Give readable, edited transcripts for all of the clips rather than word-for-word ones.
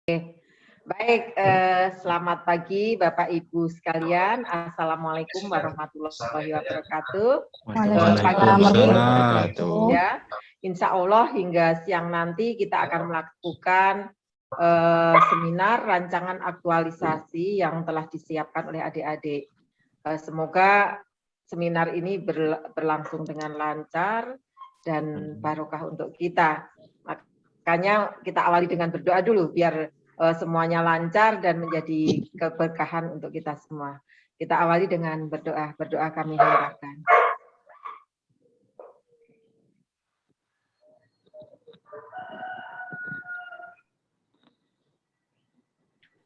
Baik, selamat pagi Bapak Ibu sekalian. Assalamualaikum warahmatullahi wabarakatuh. Waalaikumsalam. Ya, Insya Allah hingga siang nanti kita akan melakukan seminar rancangan aktualisasi yang telah disiapkan oleh adik-adik. Semoga seminar ini berlangsung dengan lancar dan barokah untuk kita. Makanya kita awali dengan berdoa dulu biar semuanya lancar dan menjadi keberkahan untuk kita semua. Kita awali dengan berdoa. Berdoa kami harapkan.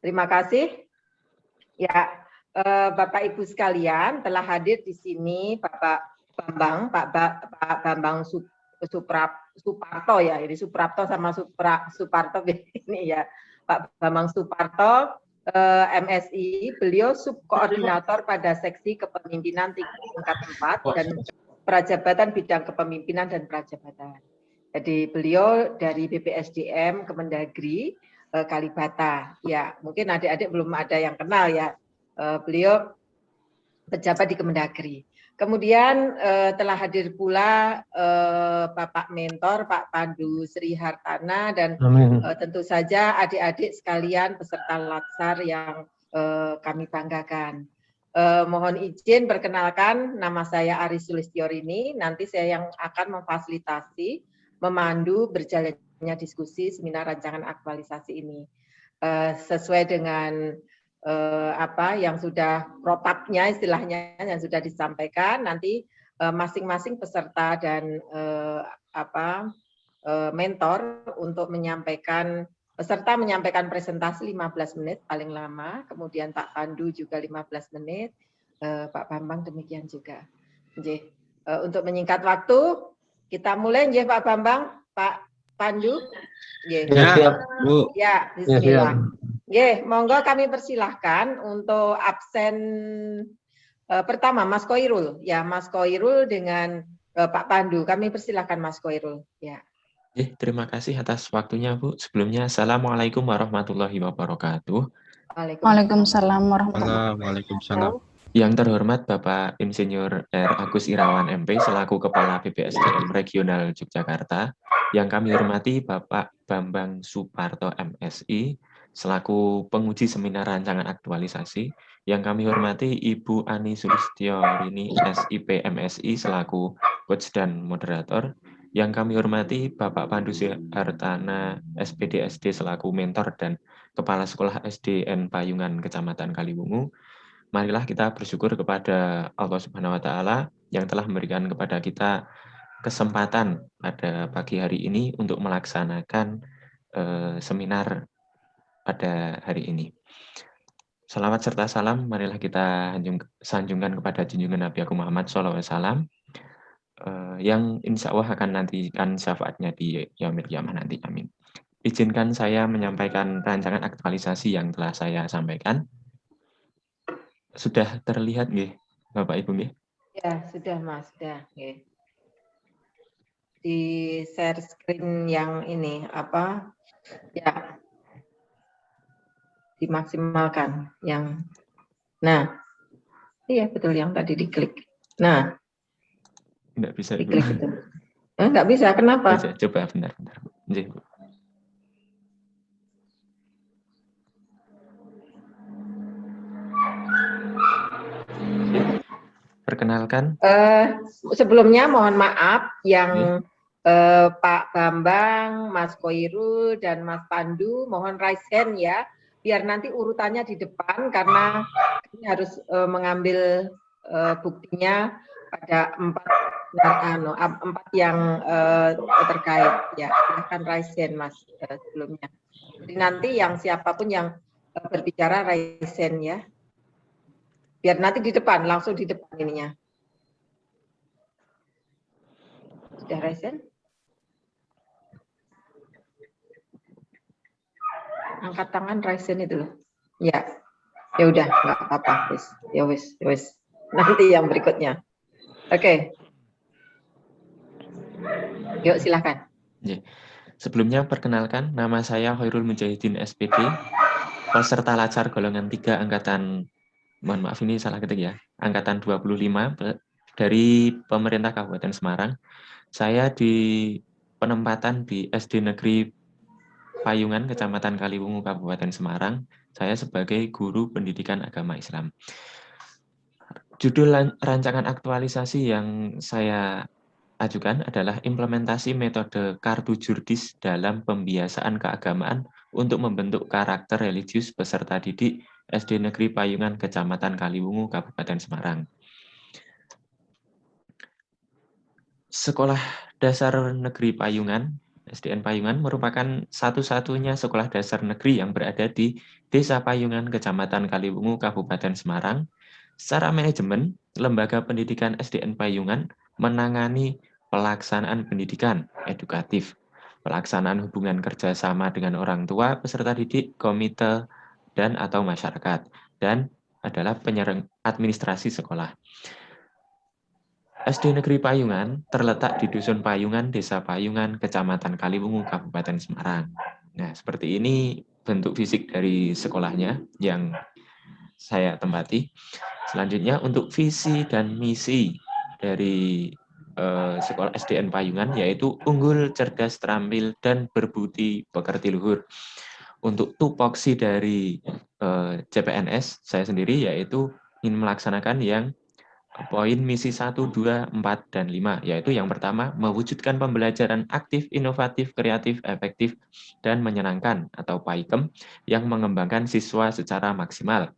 Terima kasih. Ya, Bapak Ibu sekalian telah hadir di sini Bapak Bambang, Pak Bambang Suparto ya. Ini Suprapto sama Suparto ini ya. Pak Bambang Suparto, MSI, beliau subkoordinator pada seksi kepemimpinan tingkat 4 dan prajabatan bidang kepemimpinan dan prajabatan. Jadi beliau dari BPSDM Kemendagri Kalibata. Ya, mungkin adik-adik belum ada yang kenal ya. Beliau pejabat di Kemendagri. Kemudian telah hadir pula Bapak Mentor, Pak Pandu Sri Hartana, dan tentu saja adik-adik sekalian peserta latsar yang kami banggakan. Mohon izin perkenalkan, nama saya Aris Sulistiorini. Nanti saya yang akan memfasilitasi, memandu berjalannya diskusi seminar rancangan aktualisasi ini. Sesuai dengan apa yang sudah protapnya istilahnya yang sudah disampaikan, nanti masing-masing peserta dan mentor untuk menyampaikan, peserta menyampaikan presentasi 15 menit paling lama, kemudian Pak Pandu juga 15 menit, Pak Bambang demikian juga. Nggih, untuk menyingkat waktu, kita mulai nggih Pak Bambang, Pak Pandu. Nggih. Ya, siap, Bu. Ya, bismillah. Nggih, monggo kami persilahkan untuk absen pertama Mas Koirul. Ya, Mas Koirul dengan Pak Pandu. Kami persilahkan Mas Koirul. Ya. Terima kasih atas waktunya, Bu. Sebelumnya, Assalamualaikum warahmatullahi wabarakatuh. Waalaikumsalam warahmatullahi wabarakatuh. Yang terhormat Bapak Insinyur R. Agus Irawan MP selaku Kepala BPSDM Regional Yogyakarta. Yang kami hormati Bapak Bambang Suparto MSI selaku penguji seminar rancangan aktualisasi. Yang kami hormati Ibu Ani Sulistiorini SIP MSI selaku coach dan moderator. Yang kami hormati Bapak Pandu Hartana SPDSD selaku mentor dan Kepala Sekolah SDN Payungan Kecamatan Kaliwungu. Marilah kita bersyukur kepada Allah Subhanahu wa Ta'ala yang telah memberikan kepada kita kesempatan pada pagi hari ini untuk melaksanakan seminar pada hari ini. Salawat serta salam marilah kita sanjungkan kepada junjungan Nabi Agung Muhammad SAW yang insya Allah akan nantikan syafaatnya di yaumil qiyamah nanti. Amin. Izinkan saya menyampaikan rancangan aktualisasi yang telah saya sampaikan. Sudah terlihat nggih, Bapak Ibu nggih? Ya, sudah Mas, sudah nggih. Di share screen yang ini apa? Ya. Dimaksimalkan yang. Nah. Iya, betul yang tadi diklik. Nah. Enggak bisa diklik itu. Enggak bisa, kenapa? Bisa, coba bentar. Nggih, Bu. Perkenalkan. Sebelumnya mohon maaf yang Pak Bambang, Mas Koirul, dan Mas Pandu mohon raise hand ya, biar nanti urutannya di depan karena ini harus mengambil buktinya pada empat yang terkait ya. Silahkan raise hand Mas sebelumnya. Jadi nanti yang siapapun yang berbicara raise hand ya. Biar nanti di depan, langsung di depan ininya. Sudah raise? Angkat tangan raise itu loh. Ya. Ya udah, enggak apa-apa, wis. Ya wis. Nanti yang berikutnya. Oke. Yuk silakan. Sebelumnya perkenalkan, nama saya Khairul Mujahidin SPD, peserta Lacar golongan 3 angkatan, mohon maaf ini salah ketik ya, angkatan 25 dari pemerintah Kabupaten Semarang. Saya di penempatan di SD Negeri Payungan, Kecamatan Kaliwungu, Kabupaten Semarang. Saya sebagai guru pendidikan agama Islam. Judul rancangan aktualisasi yang saya ajukan adalah implementasi metode kartu jurdis dalam pembiasaan keagamaan untuk membentuk karakter religius peserta didik SD Negeri Payungan, Kecamatan Kaliwungu, Kabupaten Semarang. Sekolah Dasar Negeri Payungan, SDN Payungan, merupakan satu-satunya sekolah dasar negeri yang berada di Desa Payungan, Kecamatan Kaliwungu, Kabupaten Semarang. Secara manajemen, Lembaga Pendidikan SDN Payungan menangani pelaksanaan pendidikan edukatif, pelaksanaan hubungan kerjasama dengan orang tua, peserta didik, komite, dan atau masyarakat, dan adalah penyerang administrasi sekolah. SD Negeri Payungan terletak di Dusun Payungan, Desa Payungan, Kecamatan Kaliwungu, Kabupaten Semarang. Nah, seperti ini bentuk fisik dari sekolahnya yang saya tempati. Selanjutnya untuk visi dan misi dari sekolah SDN Payungan yaitu unggul, cerdas, terampil, dan berbudi pekerti luhur. Untuk tupoksi dari CPNS saya sendiri yaitu ingin melaksanakan yang poin misi 1, 2, 4, dan 5, yaitu yang pertama, mewujudkan pembelajaran aktif, inovatif, kreatif, efektif, dan menyenangkan atau PAIKEM yang mengembangkan siswa secara maksimal.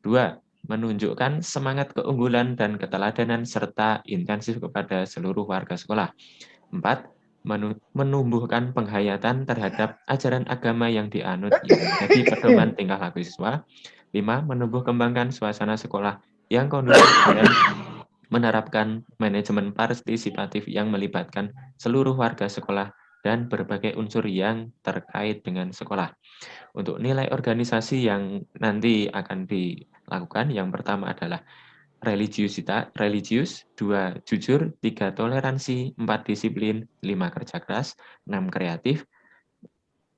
2, menunjukkan semangat keunggulan dan keteladanan serta intensif kepada seluruh warga sekolah. 4, menumbuhkan penghayatan terhadap ajaran agama yang dianut yang menjadi pedoman tingkah laku siswa. 5, menumbuh kembangkan suasana sekolah yang kondusif dan menerapkan manajemen partisipatif yang melibatkan seluruh warga sekolah dan berbagai unsur yang terkait dengan sekolah. Untuk nilai organisasi yang nanti akan dilakukan, yang pertama adalah religius, 2 jujur, 3 toleransi, 4 disiplin, 5 kerja keras, 6 kreatif,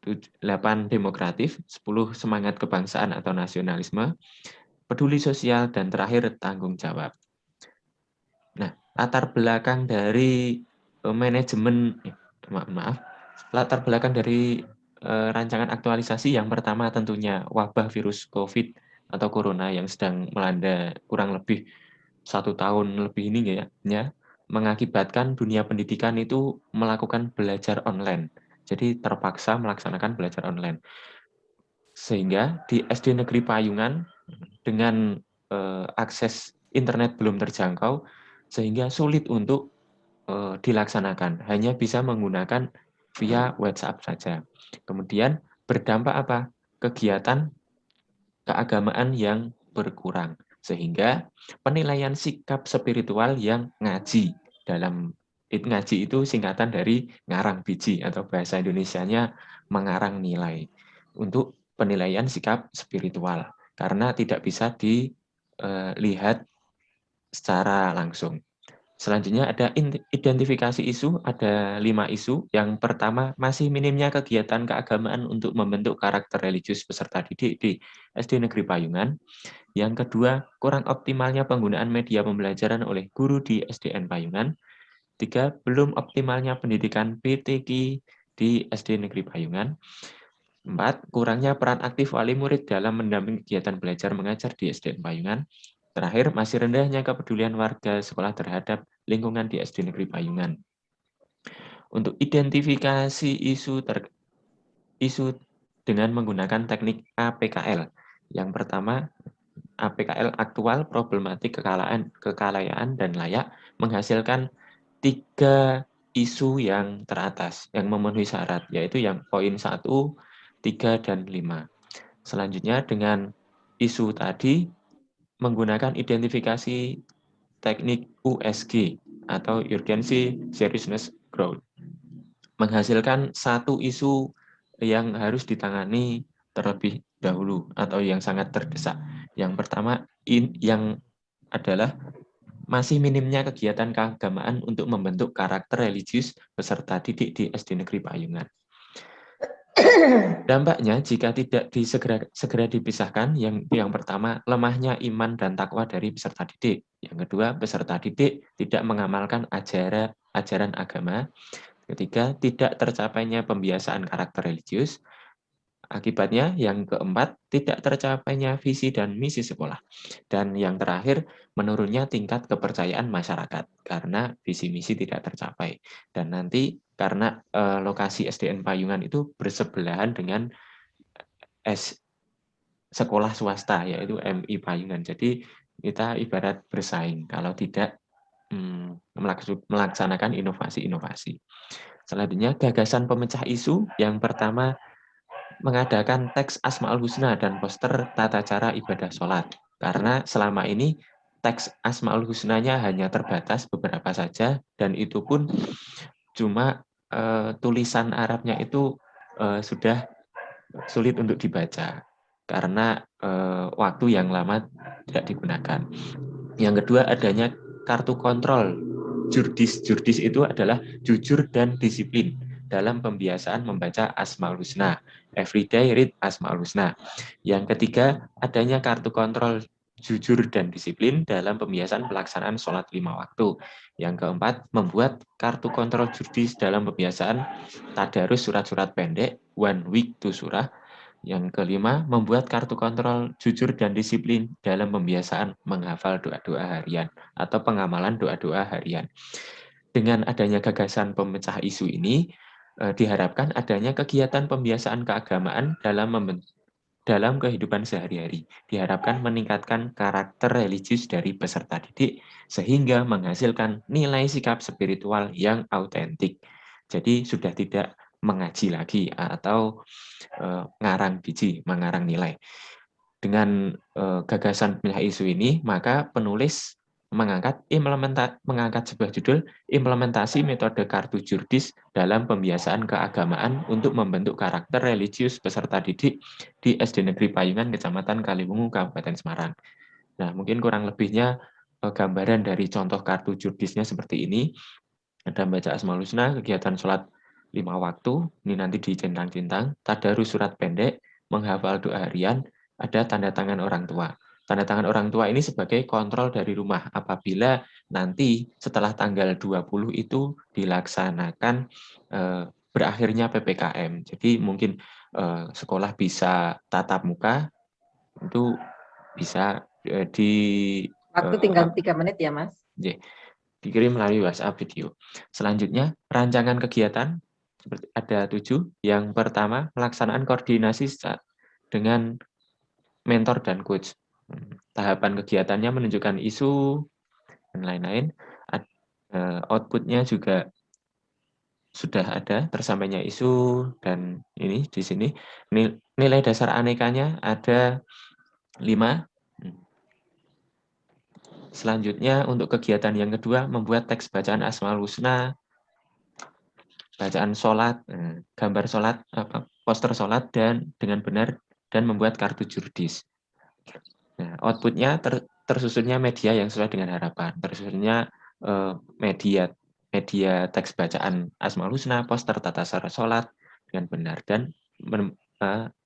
8 demokratif, 10 semangat kebangsaan atau nasionalisme, peduli sosial, dan terakhir tanggung jawab. Nah, latar belakang dari manajemen, latar belakang dari rancangan aktualisasi yang pertama tentunya wabah virus COVID atau Corona yang sedang melanda kurang lebih 1 tahun lebih ini ya, mengakibatkan dunia pendidikan itu melakukan belajar online. Jadi terpaksa melaksanakan belajar online. Sehingga di SD Negeri Payungan dengan akses internet belum terjangkau, sehingga sulit untuk dilaksanakan. Hanya bisa menggunakan via WhatsApp saja. Kemudian berdampak apa? Kegiatan keagamaan yang berkurang. Sehingga penilaian sikap spiritual yang ngaji. Ngaji itu singkatan dari ngarang biji atau bahasa Indonesianya mengarang nilai. Untuk penilaian sikap spiritual. Karena tidak bisa dilihat secara langsung. Selanjutnya ada identifikasi isu, ada 5 isu. Yang pertama, masih minimnya kegiatan keagamaan untuk membentuk karakter religius peserta didik di SD Negeri Payungan. Yang kedua, kurang optimalnya penggunaan media pembelajaran oleh guru di SDN Payungan. 3, belum optimalnya pendidikan PTQ di SD Negeri Payungan. 4, kurangnya peran aktif wali murid dalam mendampingi kegiatan belajar mengajar di SDN Payungan. Terakhir, masih rendahnya kepedulian warga sekolah terhadap lingkungan di SD Negeri Payungan. Untuk identifikasi isu dengan menggunakan teknik APKL. Yang pertama, APKL aktual, problematik, kekayaan, dan layak, menghasilkan 3 isu yang teratas, yang memenuhi syarat, yaitu yang poin 1, 3, dan 5. Selanjutnya dengan isu tadi, menggunakan identifikasi teknik USG atau Urgency Seriousness Growth. Menghasilkan 1 isu yang harus ditangani terlebih dahulu atau yang sangat terdesak. Yang pertama yang adalah masih minimnya kegiatan keagamaan untuk membentuk karakter religius peserta didik di SD Negeri Payungan. Dampaknya jika tidak segera dipisahkan, yang pertama, lemahnya iman dan takwa dari peserta didik. Yang kedua, peserta didik tidak mengamalkan ajaran agama. Ketiga, tidak tercapainya pembiasaan karakter religius. Akibatnya, yang keempat, tidak tercapainya visi dan misi sekolah. Dan yang terakhir, menurunnya tingkat kepercayaan masyarakat karena visi misi tidak tercapai. Dan nanti karena lokasi SDN Payungan itu bersebelahan dengan sekolah swasta, yaitu MI Payungan. Jadi kita ibarat bersaing kalau tidak melaksanakan inovasi-inovasi. Selanjutnya, gagasan pemecah isu. Yang pertama, mengadakan teks Asmaul Husna dan poster tata cara ibadah sholat. Karena selama ini teks Asmaul Husnanya hanya terbatas beberapa saja, dan itu pun cuma tulisan Arabnya itu sudah sulit untuk dibaca karena waktu yang lama tidak digunakan. Yang kedua, adanya kartu kontrol jurdis. Jurdis itu adalah jujur dan disiplin dalam pembiasaan membaca Asmaul Husna. Everyday read Asmaul Husna. Yang ketiga, adanya kartu kontrol jujur dan disiplin dalam pembiasaan pelaksanaan sholat 5 waktu. Yang keempat, membuat kartu kontrol jurdis dalam pembiasaan tadarus surat-surat pendek, 1 week to surah. Yang kelima, membuat kartu kontrol jujur dan disiplin dalam pembiasaan menghafal doa-doa harian atau pengamalan doa-doa harian. Dengan adanya gagasan pemecah isu ini, diharapkan adanya kegiatan pembiasaan keagamaan dalam kehidupan sehari-hari. Diharapkan meningkatkan karakter religius dari peserta didik sehingga menghasilkan nilai sikap spiritual yang autentik. Jadi sudah tidak mengaji lagi atau ngarang biji, mengarang nilai. Dengan gagasan pemecah isu ini, maka penulis mengangkat sebuah judul implementasi metode kartu jurdis dalam pembiasaan keagamaan untuk membentuk karakter religius peserta didik di SD Negeri Payungan, Kecamatan Kaliwungu, Kabupaten Semarang. Nah, mungkin kurang lebihnya gambaran dari contoh kartu jurdisnya seperti ini. Ada baca Asmaul Husna, kegiatan sholat 5 waktu, ini nanti dicentang-centang, tadarus surat pendek, menghafal doa harian, ada tanda tangan orang tua. Tanda tangan orang tua ini sebagai kontrol dari rumah apabila nanti setelah tanggal 20 itu dilaksanakan berakhirnya PPKM. Jadi mungkin sekolah bisa tatap muka, itu bisa di Waktu tinggal 3 menit ya, Mas. Dikirim melalui WhatsApp video. Selanjutnya, rancangan kegiatan seperti ada 7. Yang pertama, pelaksanaan koordinasi dengan mentor dan coach. Tahapan kegiatannya menunjukkan isu dan lain-lain. Outputnya juga sudah ada tersampainya isu dan ini di sini nilai dasar anekanya ada 5. Selanjutnya untuk kegiatan yang kedua, membuat teks bacaan Asmaul Husna, bacaan sholat, gambar sholat, poster sholat dan dengan benar, dan membuat kartu jurdis. Nah, outputnya tersusunnya media yang sesuai dengan harapan. Tersusunnya media teks bacaan Asmaul Husna, poster tata cara sholat dengan benar, dan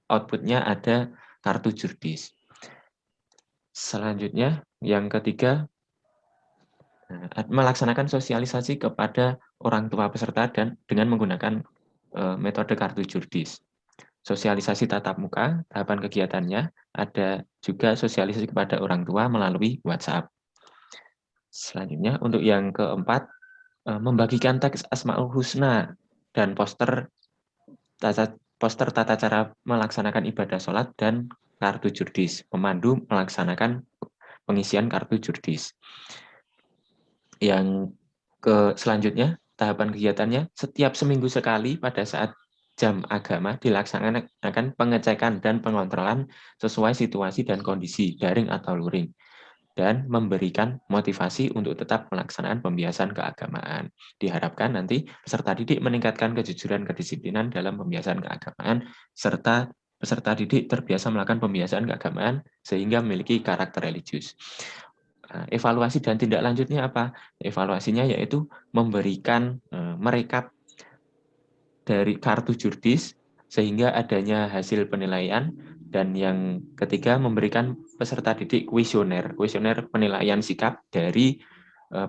outputnya ada kartu jurdis. Selanjutnya, yang ketiga, melaksanakan sosialisasi kepada orang tua peserta dan dengan menggunakan metode kartu jurdis. Sosialisasi tatap muka, tahapan kegiatannya, ada juga sosialisasi kepada orang tua melalui WhatsApp. Selanjutnya, untuk yang keempat, membagikan teks Asmaul Husna dan poster tata cara melaksanakan ibadah sholat dan kartu jurdis, memandu melaksanakan pengisian kartu jurdis. Yang selanjutnya, tahapan kegiatannya, setiap seminggu sekali pada saat jam agama dilaksanakan pengecekan dan pengontrolan sesuai situasi dan kondisi, daring atau luring, dan memberikan motivasi untuk tetap melaksanakan pembiasaan keagamaan. Diharapkan nanti peserta didik meningkatkan kejujuran kedisiplinan dalam pembiasaan keagamaan, serta peserta didik terbiasa melakukan pembiasaan keagamaan sehingga memiliki karakter religius. Evaluasi dan tindak lanjutnya apa? Evaluasinya yaitu memberikan merekap dari kartu jurdis sehingga adanya hasil penilaian. Dan yang ketiga, memberikan peserta didik kuesioner penilaian sikap dari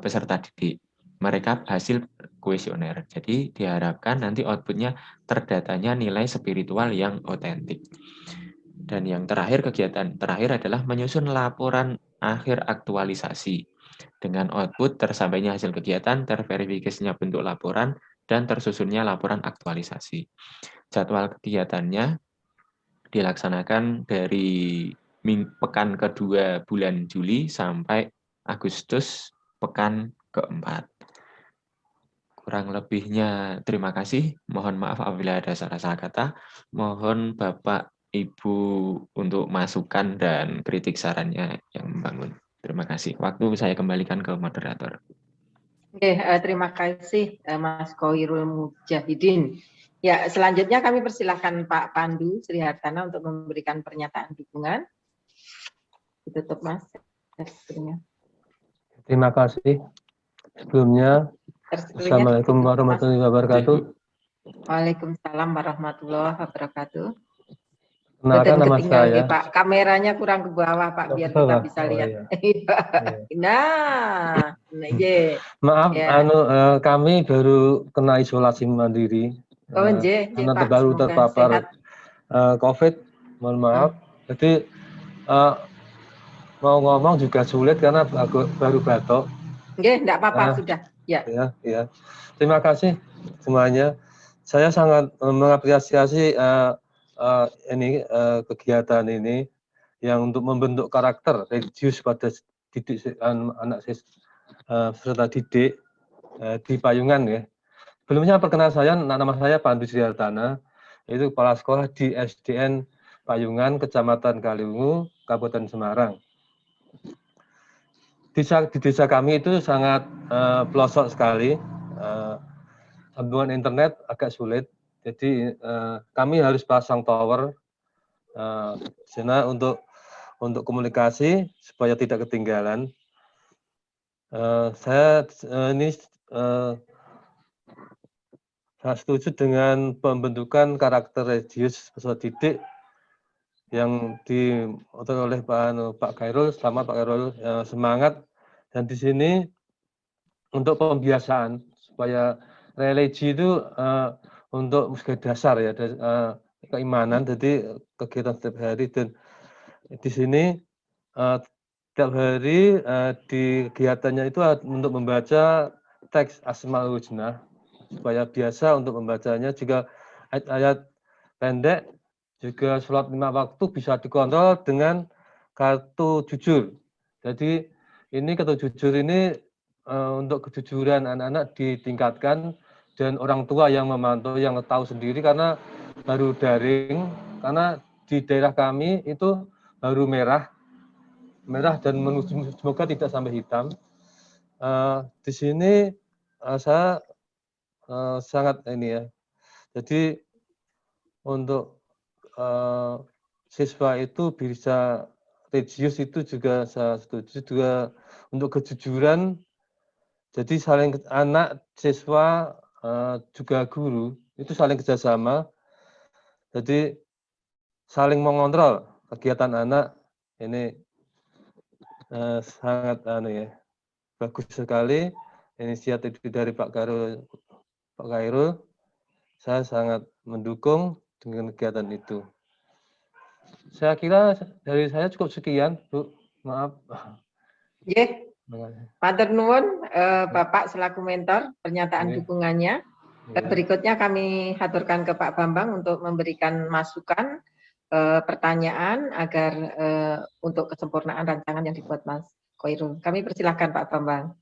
peserta didik. Mereka hasil kuesioner. Jadi diharapkan nanti outputnya terdatanya nilai spiritual yang otentik. Dan yang terakhir, kegiatan terakhir adalah menyusun laporan akhir aktualisasi. Dengan output tersampainya hasil kegiatan, terverifikasinya bentuk laporan, dan tersusunnya laporan aktualisasi. Jadwal kegiatannya dilaksanakan dari pekan kedua bulan Juli sampai Agustus pekan keempat. Kurang lebihnya terima kasih. Mohon maaf apabila ada salah kata. Mohon Bapak Ibu untuk masukan dan kritik sarannya yang membangun. Terima kasih. Waktu saya kembalikan ke moderator. Oke, terima kasih Mas Khoirul Mujahidin. Ya, selanjutnya kami persilahkan Pak Pandu Sri Hartana untuk memberikan pernyataan dukungan. Ditutup, Mas. Terima kasih. Sebelumnya, Assalamualaikum warahmatullahi wabarakatuh. Waalaikumsalam warahmatullahi wabarakatuh. Kenalkan nama saya. Pak, kameranya kurang ke bawah, Pak, biar kita bisa lihat. Nah, maaf, kami baru kena isolasi mandiri. Karena baru terpapar COVID, mohon maaf. Jadi mau ngomong juga sulit karena baru batuk. Enggak apa-apa, sudah. Ya. Ya. Terima kasih semuanya. Saya sangat mengapresiasi kegiatan ini yang untuk membentuk karakter religius pada didik anak peserta didik di Payungan ya. Sebelumnya perkenalkan saya, nama saya Pandu Sri Hartana, itu kepala sekolah di SDN Payungan, Kecamatan Kaliwungu, Kabupaten Semarang. Di desa kami itu sangat pelosok sekali, sambungan internet agak sulit, jadi kami harus pasang tower sana untuk komunikasi supaya tidak ketinggalan. Saya setuju dengan pembentukan karakter religius peserta didik yang diatur oleh Pak Khairul. Selamat Pak Khairul, semangat. Dan di sini untuk pembiasaan supaya religi itu untuk dasar ya, keimanan. Jadi kegiatan setiap hari, dan di sini setiap hari di kegiatannya itu untuk membaca teks Asmaul Husna supaya biasa untuk membacanya. Juga ayat-ayat pendek, juga sholat 5 waktu bisa dikontrol dengan kartu jujur. Jadi ini kartu jujur ini untuk kejujuran anak-anak ditingkatkan, dan orang tua yang memantau, yang tahu sendiri karena baru daring. Karena di daerah kami itu baru merah dan menuju, semoga tidak sampai hitam. Di sini saya sangat ini ya. Jadi untuk siswa itu bisa religius itu juga saya setuju, juga untuk kejujuran. Jadi saling anak, siswa, juga guru itu saling kerjasama. Jadi saling mengontrol kegiatan anak ini sangat bagus sekali inisiatif dari Pak Khairul. Saya sangat mendukung dengan kegiatan itu. Saya kira dari saya cukup sekian, Bu. Maaf. Yeah. Matur nuwun Bapak selaku mentor pernyataan dukungannya. Berikutnya kami haturkan ke Pak Bambang untuk memberikan masukan pertanyaan agar untuk kesempurnaan rancangan yang dibuat Mas Khoirul. Kami persilahkan Pak Bambang.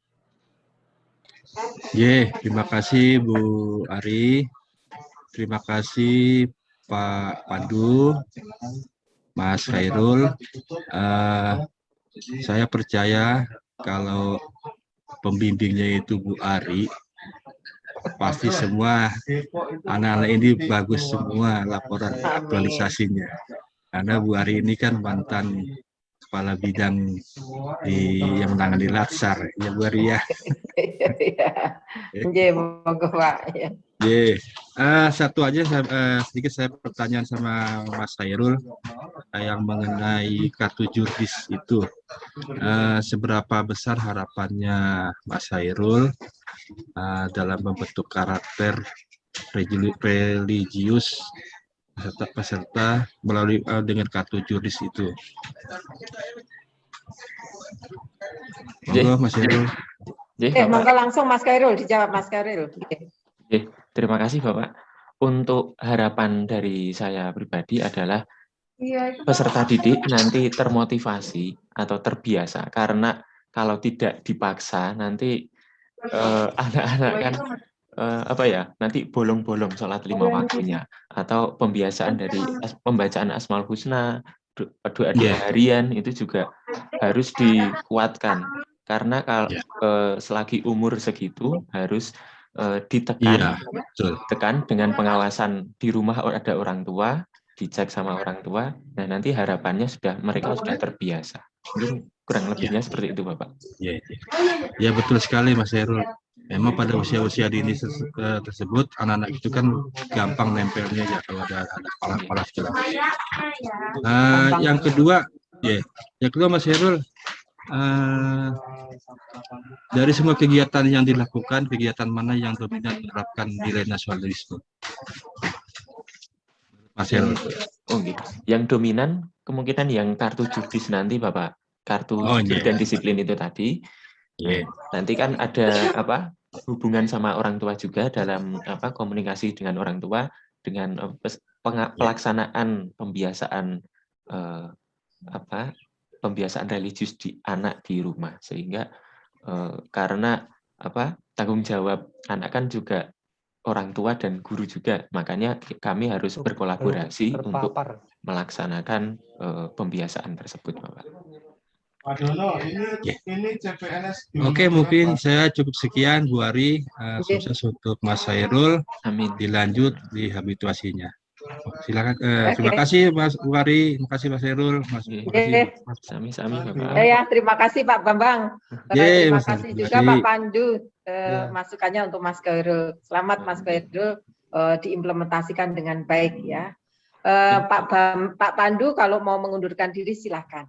Terima kasih Bu Ari. Terima kasih Pak Pandu, Mas Khairul. Saya percaya kalau pembimbingnya itu Bu Ari, pasti semua anak-anak ini bagus semua laporan aktualisasinya. Karena Bu Ari ini kan mantan kepala bidang yang menangani Latsar, ya Bu Ari ya. Ya, nggih, monggo Pak. Ya. Satu aja sedikit saya pertanyaan sama Mas Khairul yang mengenai kartu jurdis itu. Seberapa besar harapannya Mas Khairul dalam membentuk karakter religius peserta melalui dengan kartu jurdis itu? Monggo Mas Khairul. Monggo langsung Mas Khairul, dijawab Mas Khairul. Terima kasih Bapak. Untuk harapan dari saya pribadi adalah peserta didik nanti termotivasi atau terbiasa, karena kalau tidak dipaksa nanti anak-anak kan nanti bolong-bolong sholat 5 waktunya, atau pembiasaan dari pembacaan Asmaul Husna, doa harian itu juga harus dikuatkan, karena kalau selagi umur segitu harus ditekan dengan pengawasan di rumah, ada orang tua, dicek sama orang tua. Nah, nanti harapannya mereka sudah terbiasa. Mungkin kurang lebihnya seperti itu, Bapak. Ya, betul sekali Mas Khairul. Memang pada usia-usia dini tersebut anak-anak itu kan gampang nempelnya ya kalau ada kepala-kepala segala macam. Yang kedua Mas Khairul, dari semua kegiatan yang dilakukan, kegiatan mana yang dominan menerapkan nilai nasionalisme? Mas Khairul. Yang dominan kemungkinan yang kartu jurdis nanti, Bapak. Kartu jujur dan disiplin itu tadi. Nanti kan ada hubungan sama orang tua juga dalam komunikasi dengan orang tua, dengan pelaksanaan pembiasaan pembiasaan religius di anak di rumah, sehingga karena tanggung jawab anak kan juga orang tua dan guru juga, makanya kami harus berkolaborasi untuk melaksanakan pembiasaan tersebut, Bapak. Oke, mungkin saya cukup sekian Bu Ari. Sukses untuk Mas Khairul. Amin. Dilanjut di habituasinya. Silakan. Terima kasih Mas Bu Ari, terima kasih Mas Khairul. Sami-sami Bapak. Terima kasih Pak Bambang. Terima kasih juga Pak Pandu masukannya untuk Mas Khairul. Selamat Mas Khairul diimplementasikan dengan baik ya. Pak Pandu kalau mau mengundurkan diri silahkan.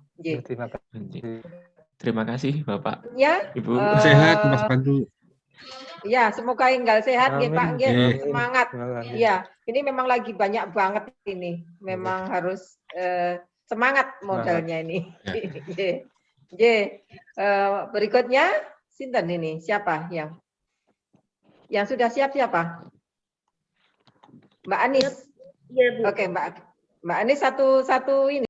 Terima kasih Bapak. Ya. Ibu sehat Mas Pandu. Ya, semoga tinggal sehat nggih Pak, semangat. Iya, ini memang lagi banyak banget ini. Memang harus semangat modalnya ini. Berikutnya sinten ini? Siapa yang sudah siap siapa? Mbak Anis. Oke, Mbak Anis satu ini.